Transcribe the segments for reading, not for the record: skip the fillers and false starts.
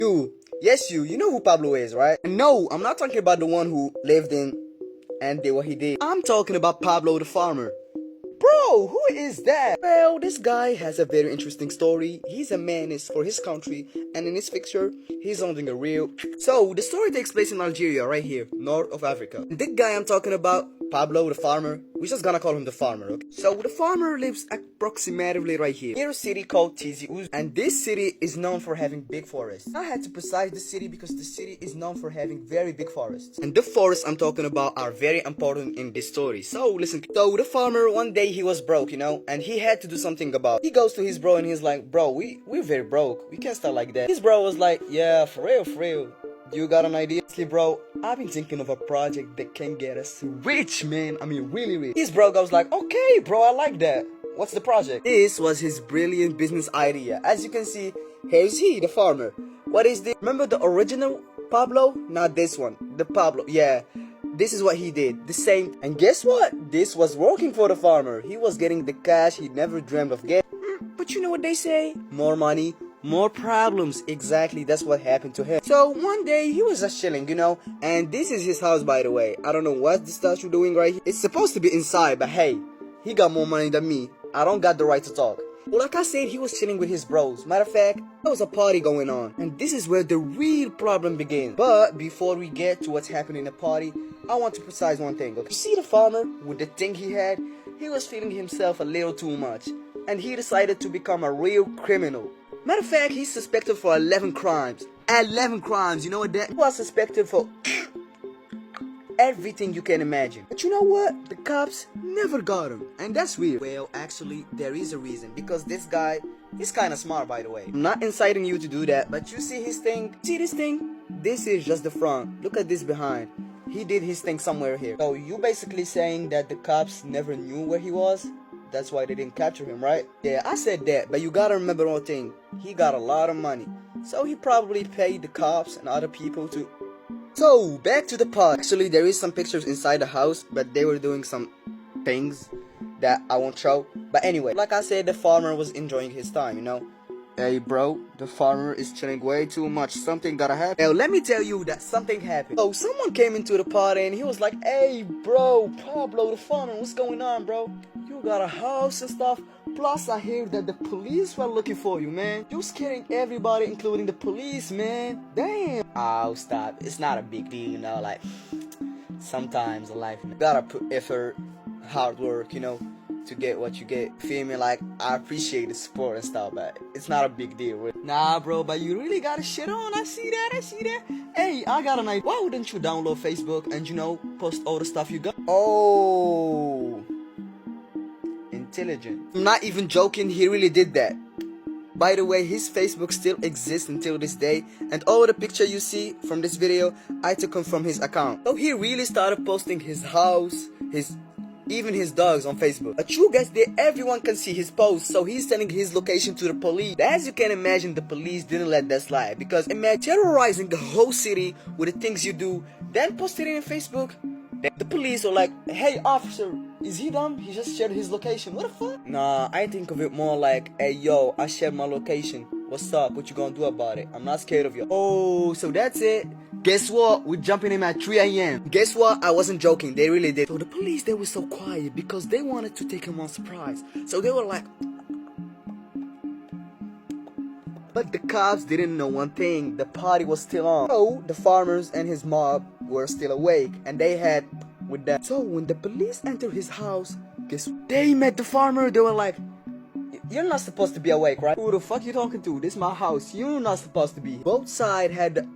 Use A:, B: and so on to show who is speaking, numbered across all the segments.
A: You know who Pablo is, right? No, I'm not talking about the one who lived in and did what he did. I'm talking about Pablo the farmer. Bro, who is that? Well, this guy has a very interesting story. He's a menace for his country, and in his picture, he's holding a real... So, the story takes place in Algeria, right here, north of Africa. And the guy I'm talking about, Pablo the farmer, we're just gonna call him the farmer, okay? So, the farmer lives approximately right here, near a city called Tizi Ouzou. And this city is known for having big forests. I had to precise the city because the city is known for having very big forests. And the forests I'm talking about are very important in this story. So, listen. So, the farmer, one day he was broke, and he had to do something about it. He goes to his bro and he's like, bro, we're very broke. We can't start like that. His bro was like, yeah, for real. You got an idea? Honestly, bro, I've been thinking of a project that can get us rich, man. I mean, really rich. His bro goes like, okay, bro, I like that. What's the project? This was his brilliant business idea. As you can see, here's he, the farmer. What is this? Remember the original Pablo? Not this one. The Pablo, yeah. This is what he did, the same. And guess what? This was working for the farmer. He was getting the cash he never dreamed of getting. But you know what they say? More money, more problems. Exactly, that's what happened to him. So one day he was just chilling, and this is his house, by the way. I don't know what this statue doing right here. It's supposed to be inside, but hey, he got more money than me. I don't got the right to talk. Well, like I said, he was chilling with his bros. Matter of fact, there was a party going on. And this is where the real problem begins. But before we get to what's happening in the party, I want to precise one thing, okay? You see the farmer, with the thing he had, he was feeling himself a little too much. And he decided to become a real criminal. Matter of fact, he's suspected for 11 crimes. 11 crimes, you know what that? He was suspected for everything you can imagine. But you know what? The cops never got him. And that's weird. Well, actually, there is a reason. Because this guy, he's kind of smart, by the way. I'm not inciting you to do that, but you see his thing? See this thing? This is just the front. Look at this behind. He did his thing somewhere here. So you basically saying that the cops never knew where he was? That's why they didn't capture him, right? Yeah, I said that, but you gotta remember one thing. He got a lot of money. So he probably paid the cops and other people to... So, back to the pot. Actually, there is some pictures inside the house, but they were doing some things that I won't show. But anyway, like I said, the farmer was enjoying his time, Hey bro, the farmer is chilling way too much. Something gotta happen. Now let me tell you that something happened. So someone came into the party and he was like, hey bro, Pablo the farmer, what's going on, bro? You got a house and stuff. Plus I hear that the police were looking for you, man. You scaring everybody, including the police, man. Damn. Oh, stop. It's not a big deal, like sometimes in life you gotta put effort, hard work, to get what you get. Feel me? Like, I appreciate the support and stuff, but it's not a big deal, really. Nah, bro, but you really got shit on. I see that. Hey, I got an idea. Why wouldn't you download Facebook and, post all the stuff you got? Oh, intelligent. I'm not even joking, he really did that. By the way, his Facebook still exists until this day, and all the picture you see from this video, I took them from his account. So he really started posting his house, even his dogs on Facebook. But you guys there, everyone can see his posts, so he's sending his location to the police. As you can imagine, the police didn't let that slide, because imagine terrorizing the whole city with the things you do, then posting it on Facebook. The police are like, hey officer, is he dumb? He just shared his location. What the fuck? Nah, I think of it more like, hey yo, I shared my location. What's up? What you gonna do about it? I'm not scared of you. Oh, so that's it. Guess what? We're jumping him at 3 a.m. Guess what? I wasn't joking. They really did. So the police, they were so quiet because they wanted to take him on surprise. So they were like... But the cops didn't know one thing. The party was still on. So the farmers and his mob were still awake. And they had with them. So when the police entered his house, guess what? They met the farmer. They were like... You're not supposed to be awake, right? Who the fuck you talking to? This is my house. You're not supposed to be. Both sides had...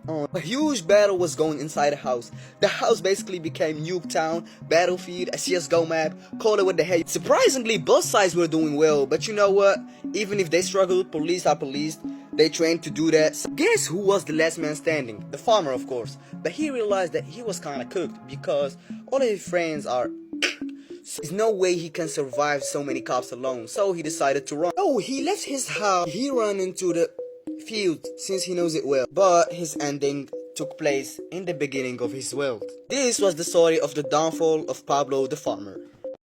A: A huge battle was going inside the house. The house basically became Nuketown, Battlefield, a CSGO map, call it what the hell. Surprisingly, both sides were doing well, but you know what? Even if they struggled, police are police. They trained to do that. So guess who was the last man standing? The farmer, of course. But he realized that he was kinda cooked because all of his friends are... There's no way he can survive so many cops alone, so he decided to run. Oh, he left his house. He ran into the field since he knows it well, but his ending took place in the beginning of his wealth. This was the story of the downfall of Pablo the farmer.